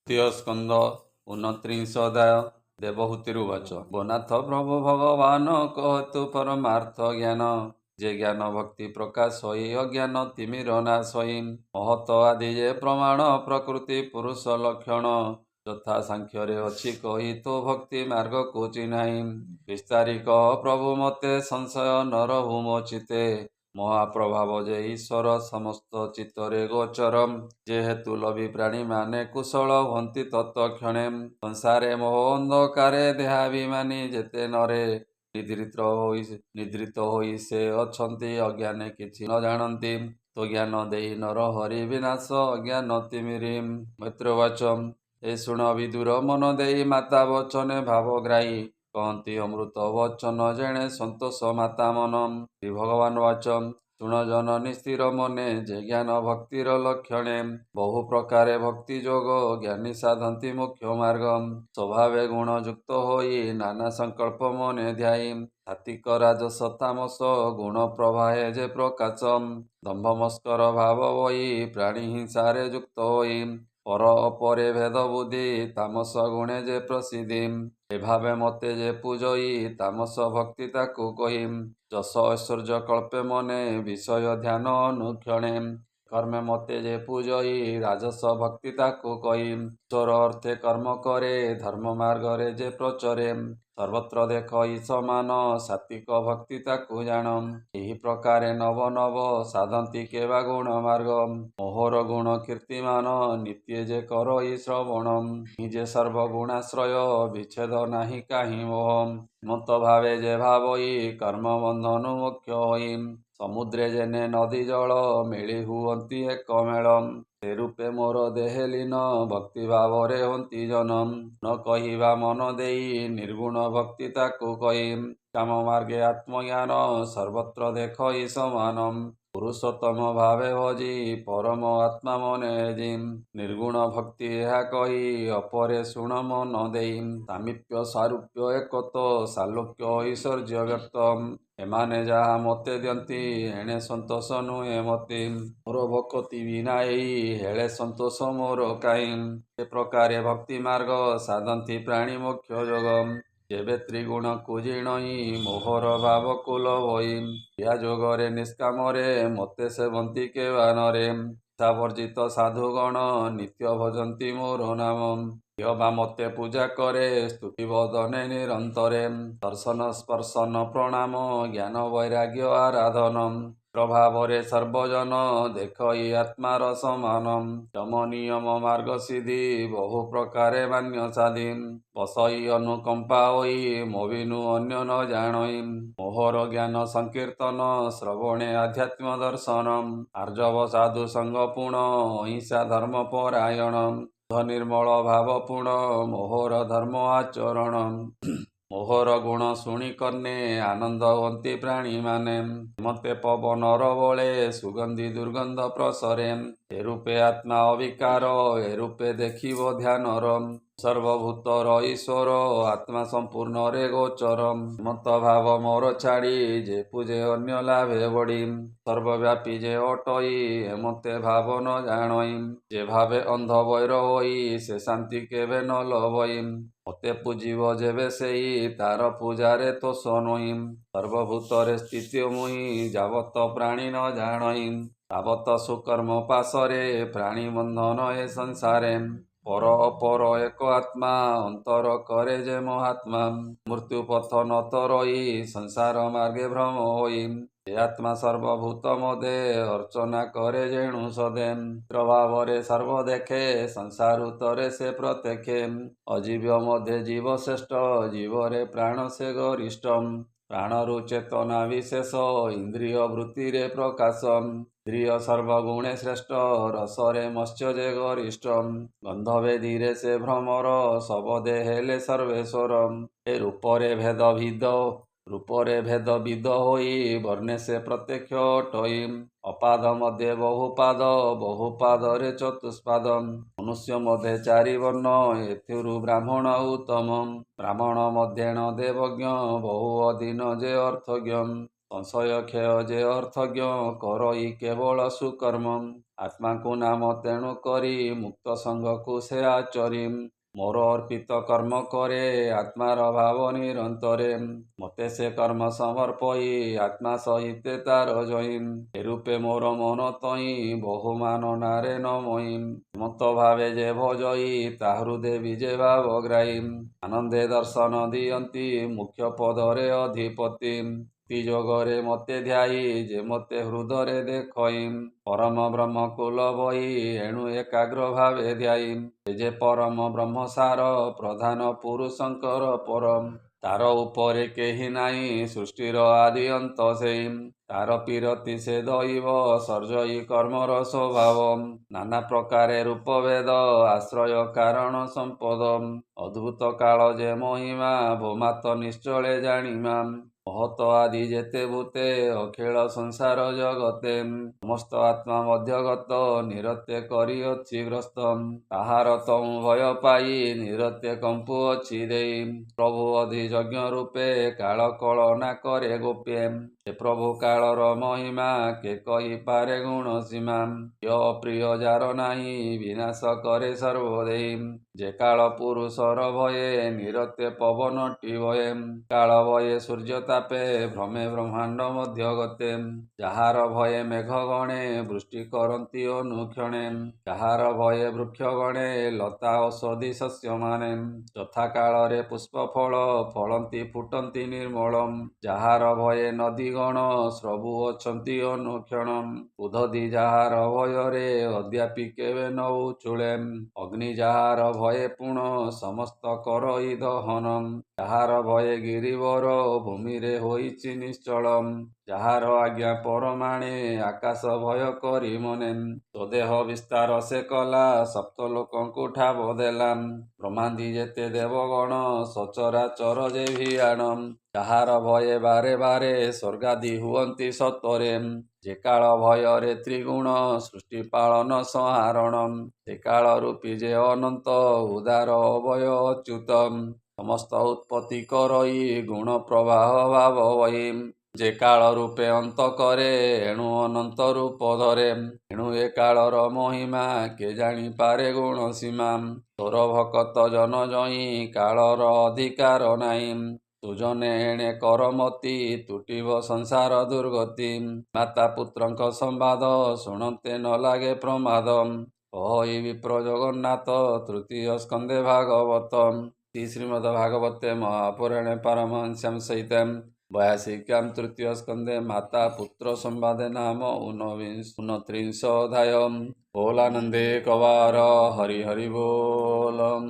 ତୃତୀୟ ସ୍କନ୍ଧ 29 ଅଧ୍ୟାୟ। ଦେବହୂତିରୁବାଚ। ଗୋନାଥ ପ୍ରଭୁ ଭଗବାନ କହତୁ ପରମାର୍ଥ ଜ୍ଞାନ, ଯେ ଜ୍ଞାନ ଭକ୍ତି ପ୍ରକାଶ ହୋଇ ଅଜ୍ଞାନ ତିମିର ନାଶ ହୋଇ, ମହତ ଆଦି ଯେ ପ୍ରମାଣ ପ୍ରକୃତି ପୁରୁଷ ଲକ୍ଷଣ, ଯଥା ସାଂଖ୍ୟରେ ଅଛି କହି ତୋ ଭକ୍ତି ମାର୍ଗକୁ ଚିହ୍ନାଇ। ବିସ୍ତାରିକ ପ୍ରଭୁ ମତେ ସଂଶୟ ନ ରହୁ ମୋ ଚିତ୍ତେ, ମହାପ୍ରଭାବ ଯେ ଈଶ୍ୱର ସମସ୍ତ ଚିତ୍ତରେ ଗୋଚର, ଯେହେତୁ ଲୋଭୀ ପ୍ରାଣୀମାନେ କୁଶଳ ହୁଅନ୍ତି ତତ୍କ୍ଷଣେ, ସଂସାରେ ମୋହ ଅନ୍ଧକାରେ ଦେହାଭିମାନୀ ଯେତେ ନରେ, ନିଦ୍ରିତ ହୋଇ ସେ ଅଛନ୍ତି ଅଜ୍ଞାନେ କିଛି ନ ଜାଣନ୍ତି, ତ ଜ୍ଞାନ ଦେଇ ନର ହରି ବିନାଶ ଅଜ୍ଞାନ ତିମିରି। ମୈତ୍ରବାଚ। ଏ ଶୁଣ ବିଦୁର ମନ ଦେଇ ମାତା ବଚନେ ଭାବଗ୍ରାହୀ, କହନ୍ତି ଅମୃତ ବଚନ ଯେଣେ ସନ୍ତୋଷ ମାତା ମନ। ଶ୍ରୀ ଭଗବାନ ବାଚ। ଶୁଣ ଜନନୀ ସ୍ଥିର ମନେ, ଯେ ଜ୍ଞାନ ଭକ୍ତିର ଲକ୍ଷଣେ, ବହୁ ପ୍ରକାରେ ଭକ୍ତି ଯୋଗ ଜ୍ଞାନୀ ସାଧନ୍ତି ମୁଖ୍ୟ ମାର୍ଗ, ସ୍ୱଭାବେ ଗୁଣ ଯୁକ୍ତ ହୋଇ ନାନା ସଂକଳ୍ପ ମନେ ଧ୍ୟାଇ, ସାତ୍ୱିକ ରାଜସ ତାମସ ଗୁଣ ପ୍ରବାହେ ଯେ ପ୍ରକାଶ, ଦମ୍ଭ ମସ୍କର ଭାବ ବହି ପ୍ରାଣୀ ହିଂସାରେ ଯୁକ୍ତ ହୋଇ, ପର ଅପରେ ଭେଦ ବୁଦ୍ଧି ତାମସ ଗୁଣେ ଯେ ପ୍ରସିଦ୍ଧି, ଏଭାବେ ମତେ ଯେ ପୂଜଇ ତାମସ ଭକ୍ତି ତାକୁ କହି, ଯଶ ଐଶ୍ୱର୍ଯ୍ୟ କଳ୍ପେ ମନେ ବିଷୟ ଧ୍ୟାନ ଅନୁକ୍ଷଣେ, କର୍ମେ ମତେ ଯେ ପୂଜଇ ରାଜସ ଭକ୍ତି ତାକୁ କହି, ଈଶ୍ୱର ଅର୍ଥେ କର୍ମ କରେ ଧର୍ମ ମାର୍ଗରେ ଯେ ପ୍ରଚରେ, ସର୍ବତ୍ର ଦେଖ ସମାନ ସାତ୍ୱିକ ଭକ୍ତି ତାକୁ ଜାଣ, ଏହି ପ୍ରକାରେ ନବ ନବ ସାଧନ୍ତି କେବା ଗୁଣ ମାର୍ଗ, ମୋହର ଗୁଣ କୀର୍ତ୍ତିମାନ ନିତ୍ୟ ଯେ କରଇ ଶ୍ରବଣ, ନିଜେ ସର୍ବଗୁଣାଶ୍ରୟ ବିଚ୍ଛେଦ ନାହିଁ କାହିଁ ମୋହ, ମତ ଭାବେ ଯେ ଭାବଇ କର୍ମ ବନ୍ଧନ ମୁଖ୍ୟ ହୋଇ, ସମୁଦ୍ରେ ଯେନେ ନଦୀ ଜଳ ମିଳି ହୁଅନ୍ତି ଏକ ମେଳ, ସେ ରୂପେ ମୋର ଦେହେ ଲୀନ ଭକ୍ତି ଭାବରେ ହନ୍ତି ଜନ, ନ କହିବା ମନ ଦେଇ ନିର୍ଗୁଣ ଭକ୍ତି ତାକୁ କହି, କାମ ମାର୍ଗେ ଆତ୍ମଜ୍ଞାନ ସର୍ବତ୍ର ଦେଖଇ ସମାନ, ପୁରୁଷୋତ୍ତମ ଭାବେ ଭଜି ପରମ ଆତ୍ମା ମନେ ଜି, ନିର୍ଗୁଣ ଭକ୍ତି ଏହା କହି ଅପରେ ଶୁଣ ମନ ଦେଇ, ସାମୀପ୍ୟ ସାରୂପ୍ୟ ଏକତ୍ୱ ସାଲୋକ୍ୟ ଐଶ୍ୱର୍ଯ୍ୟ ବ୍ୟକ୍ତ, ଏମାନେ ଯାହା ମତେ ଦିଅନ୍ତି ଏଣେ ସନ୍ତୋଷ ନୁହେଁ ମତେ, ମୋର ଭକତି ବିନା ଏଇ ହେଳେ ସନ୍ତୋଷ ମୋର କାହିଁ, ଏ ପ୍ରକାରେ ଭକ୍ତି ମାର୍ଗ ସାଧନ୍ତି ପ୍ରାଣୀ ମୋକ୍ଷ ଯୋଗ, ଯେବେ ତ୍ରିଗୁଣକୁ ଜିଣଇ ମୋହର ଭାବ କୁଲ ହୋଇ, କ୍ରିୟା ଯୋଗରେ ନିଷ୍କାମରେ ମତେ ସେବନ୍ତି କେବା ନରେ, ବର୍ଜିତ ସାଧୁଗଣ ନିତ୍ୟ ଭଜନ୍ତି ମୋର ନାମ, କିଏ ବା ମତେ ପୂଜା କରେ ସ୍ତୁତି ବଦନେ ନିରନ୍ତରେ, ଦର୍ଶନ ସ୍ପର୍ଶନ ପ୍ରଣାମ ଜ୍ଞାନ ବୈରାଗ୍ୟ ଆରାଧନ, ପ୍ରଭାବରେ ସର୍ବଜନ ଦେଖଇ ଆତ୍ମାର ସମାନ, ଯମ ନିୟମ ମାର୍ଗ ସିଦ୍ଧି ବହୁ ପ୍ରକାରେ ମାନ୍ୟ ସାଧି, ବସଇ ଅନୁକମ୍ପା ହୋଇ ମୋ ବିନୁ ଅନ୍ୟ ନ ଜାଣଇ, ମୋହର ଜ୍ଞାନ ସଂକୀର୍ତ୍ତନ ଶ୍ରବଣେ ଆଧ୍ୟାତ୍ମ ଦର୍ଶନ, ଆର୍ଜବ ସାଧୁ ସଙ୍ଗ ପୁଣ ଅହିଂସା ଧର୍ମ ପରାୟଣ, ନିର୍ମଳ ଭାବ ପୁଣ ମୋହର ଧର୍ମ ଆଚରଣ, ମୋହର ଗୁଣ ଶୁଣି କର୍ଣ୍ଣେ ଆନନ୍ଦ ହୁଅନ୍ତି ପ୍ରାଣୀମାନେ, ମତେ ପବନର ବଳେ ସୁଗନ୍ଧି ଦୁର୍ଗନ୍ଧ ପ୍ରସରେ, ଏ ରୂପେ ଆତ୍ମା ଅବିକାର ଏ ରୂପେ ଦେଖିବ ଧ୍ୟାନର, ସର୍ବଭୂତର ଈଶ୍ୱର ଆତ୍ମା ସମ୍ପୂର୍ଣ୍ଣରେ ଗୋଚର, ମତ ଭାବ ମୋର ଛାଡ଼ି ଯେ ପୂଜେ ଅନ୍ୟ ଲାଭେ ବଢ଼ି, ସର୍ବବ୍ୟାପୀ ଯେ ଅଟଇ ଏମତେ ଭାବ ନ ଜାଣଇ, ଯେ ଭାବେ ଅନ୍ଧ ବୈର ହୋଇ ସେ ଶାନ୍ତି କେବେ ନ ଲଭଇ, ମତେ ପୂଜିବ ଯେବେ ସେଇ ତାର ପୂଜାରେ ତୋଷ ନୁହିଁ, ସର୍ବଭୂତରେ ସ୍ଥିତ ମୁହିଁ ଯାବତ ପ୍ରାଣୀ ନ ଜାଣଇ, ତାବତ ସୁକର୍ମ ପାଶରେ ପ୍ରାଣୀ ବନ୍ଧନ ଏ ସଂସାରେ, ପର ଅପର ଏକ ଆତ୍ମା ଅନ୍ତର କରେ ଯେ ମହାତ୍ମା, ମୃତ୍ୟୁ ପଥ নত ରହି ସଂସାର ମାର୍ଗେ ଭ୍ରମ ହୋଇ, ଏ ଆତ୍ମା ସର୍ବଭୂତ ମଦେ ଅର୍ଚ୍ଚନା କରେ ଯେଣୁ ସଦେ, ପ୍ରଭାବରେ ସର୍ବ ଦେଖେ ସଂସାରୁତରେ ସେ ପ୍ରତ୍ୟକ୍ଷେ, ଅଜୀବ ମଧ୍ୟେ ଜୀବ ଶ୍ରେଷ୍ଠ ଜୀବରେ ପ୍ରାଣ ସେ ଗରିଷ୍ଠ, ପ୍ରାଣରୁ ଚେତନା ବିଶେଷ ଇନ୍ଦ୍ରିୟ ବୃତ୍ତିରେ ପ୍ରକାଶ, ଇନ୍ଦ୍ରିୟ ସର୍ବଗୁଣେ ଶ୍ରେଷ୍ଠ ରସରେ ମତ୍ସ୍ୟ ଯେ ଗରିଷ୍ଠ, ଗନ୍ଧ ବେଦୀରେ ସେ ଭ୍ରମର ଶବଦେ ହେଲେ ସର୍ବେଶ୍ୱର, ଏ ରୂପରେ ଭେଦ ବିଦ ହୋଇ ବର୍ଣ୍ଣେ ସେ ପ୍ରତ୍ୟକ୍ଷ ଅଟଇ, ଅପାଦ ମଧ୍ୟେ ବହୁପାଦ ବହୁପାଦରେ ଚତୁଷ୍ପାଦ, ମନୁଷ୍ୟ ମଧ୍ୟେ ଚାରି ବର୍ଣ୍ଣ ଏଥିରୁ ବ୍ରାହ୍ମଣ ଉତ୍ତମ, ବ୍ରାହ୍ମଣ ମଧ୍ୟେଣ ଦେବଜ୍ଞ ବହୁ ଅଧୀନ ଯେ ଅର୍ଥଜ୍ଞ, ସଂଶୟ କ୍ଷୟ ଯେ ଅର୍ଥଜ୍ଞ କରଇ କେବଳ ସୁକର୍ମ ଆତ୍ମାକୁ ନାମ ତେଣୁ କରି ମୁକ୍ତ ସଙ୍ଗକୁ ସେ ଆଚରି ମୋର ଅର୍ପିତ କର୍ମ କରେ ଆତ୍ମାର ଭାବ ନିରନ୍ତରେ ମୋତେ ସେ କର୍ମ ସମର୍ପଇ ଆତ୍ମା ସହିତେ ତାର ଜଇଁ ଏ ରୂପେ ମୋର ମନ ତଇଁ ବହୁମାନ ନାରେ ନମଇ ମତ ଭାବେ ଯେ ଭଜଇ ତାହରୁ ଦେବି ଯେ ଭାବଗ୍ରାହୀ ଆନନ୍ଦେ ଦର୍ଶନ ଦିଅନ୍ତି ମୁଖ୍ୟ ପଦରେ ଅଧିପତି ଯୋଗରେ ମୋତେ ଧ୍ୟାଇ ଯେ ମୋତେ ହୃଦୟରେ ଦେଖଇ ପରମ ବ୍ରହ୍ମକୁ ଲଭଇ ଏଣୁ ଏକାଗ୍ର ଭାବେ ଧ୍ୟାଇ ଯେ ପରମ ବ୍ରହ୍ମ ସାର ପ୍ରଧାନ ପୁରୁଷଙ୍କର ପରମ ତାର ଉପରେ କେହି ନାହିଁ ସୃଷ୍ଟିର ଆଦି ଅନ୍ତ ସେଇ ତାର ପିରତି ସେ ଦଇବ ସର୍ଜଇ କର୍ମର ସ୍ୱଭାବ ନାନା ପ୍ରକାରେ ରୂପଭେଦ ଆଶ୍ରୟ କାରଣ ସମ୍ପଦ ଅଦ୍ଭୁତ କାଳ ଯେ ମହିମା ଭୂମାତ ନିଶ୍ଚଳେ ଜାଣିମା ମହତ ଆଦି ଯେତେ ଭୂତେ ଅଖିଳ ସଂସାର ଜଗତେ ସମସ୍ତ ଆତ୍ମା ମଧ୍ୟଗତ ନିରତେ କରିଅଛି ଗ୍ରସ୍ତ ତାହାର ତମୁ ଭୟ ପାଇ ନିରତେ କମ୍ପୁଅଛି ଦେଇ ପ୍ରଭୁ ଅଧିଯଜ୍ଞ ରୂପେ କାଳ କଳନା କରେ ଗୋପେ ସେ ପ୍ରଭୁ କାଳର ମହିମା କେ କହିପାରେ ଗୁଣ ସୀମା ପ୍ରିୟ ଯାର ନାହିଁ ବିନାଶ କରେ ସର୍ବଦେଇ ଯେ କାଳ ପୁରୁଷର ଭये ନିରତେ ପବନଟି ଭଏ କାଳ ଭये ସୂର୍ଯ୍ୟ ତାପେ ଭ୍ରମେ ବ୍ରହ୍ମାଣ୍ଡ ମଧ୍ୟ ଗତେ ଯାହାର ଭये ମେଘ ଗଣେ ବୃଷ୍ଟି କରନ୍ତି ଅନୁକ୍ଷଣେ ଯାହାର ଭये ବୃକ୍ଷ ଗଣେ ଲତା ଔଷଧି ଶସ୍ୟମାନେ ଯଥା କାଳରେ ପୁଷ୍ପ ଫଳ ଫଳନ୍ତି ଫୁଟନ୍ତି ନିର୍ମଳ ଯାହାର ଭये ନଦୀ ଗଣ ସବୁ ଅଛନ୍ତି ଅନୁକ୍ଷଣ ଉଦ୍ଧତି ଯାହାର ଭୟରେ ଅଦ୍ୟାପି କେବେ ନ ଉଛୁଳେ ଅଗ୍ନି ଯାହାର ଭये ପୁଣ ସମସ୍ତ କରଇ ଦହନ ଯାହାର ଭये ଗିରିବର ଭୂମିରେ ହୋଇଛି ନିଶ୍ଚଳ ଯାହାର ଆଜ୍ଞା ପରମାଣେ ଆକାଶ ଭୟ କରି ମନେ ସ୍ୱଦେହ ବିସ୍ତାର ସେ କଲା ସପ୍ତ ଲୋକଙ୍କୁ ଠାବ ଦେଲା ବ୍ରହ୍ମାଦି ଯେତେ ଦେବଗଣ ସଚରାଚର ଯେ ଭିଆଣ ଯାହାର ଭये ବାରେ ବାରେ ସ୍ୱର୍ଗାଦି ହୁଅନ୍ତି ସତରେ ଯେ କାଳ ଭୟରେ ତ୍ରିଗୁଣ ସୃଷ୍ଟି ପାଳନ ସଂହାରଣ ସେ କାଳ ରୂପୀ ଯେ ଅନନ୍ତ ଉଦାର ଅଭୟ ଅଚ୍ୟୁତ ସମସ୍ତ ଉତ୍ପତ୍ତି କରଇ ଗୁଣ ପ୍ରବାହ ଭାବ ବହି ଯେ କାଳ ରୂପେ ଅନ୍ତ କରେ ଏଣୁ ଅନନ୍ତ ରୂପ ଧରେ ଏଣୁ ଏ କାଳର ମହିମା କେ ଜାଣିପାରେ ଗୁଣ ସୀମା ତୋର ଭକତ ଜନ ଜଇଁ କାଳର ଅଧିକାର ନାହିଁ ତୁଜନେ ଏଣେ କରମତି ତୁଟିବ ସଂସାର ଦୁର୍ଗତି ମାତା ପୁତ୍ରଙ୍କ ସମ୍ବାଦ ଶୁଣନ୍ତେ ନ ଲାଗେ ପ୍ରମାଦ କହଇ ବିପ୍ର ଜଗନ୍ନାଥ ତୃତୀୟ ସ୍କନ୍ଧେ ଭାଗବତ ଶ୍ରୀମଦ ଭାଗବତେ ମହାପୁରାणे ପାରମହଂସ୍ୟାಂ ସହିତମ୍ 82 तृतीय स्कंदे माता पुत्र संवादे नाम 29 अध्याय बोलानंदे कवार हरि हरि बोलम।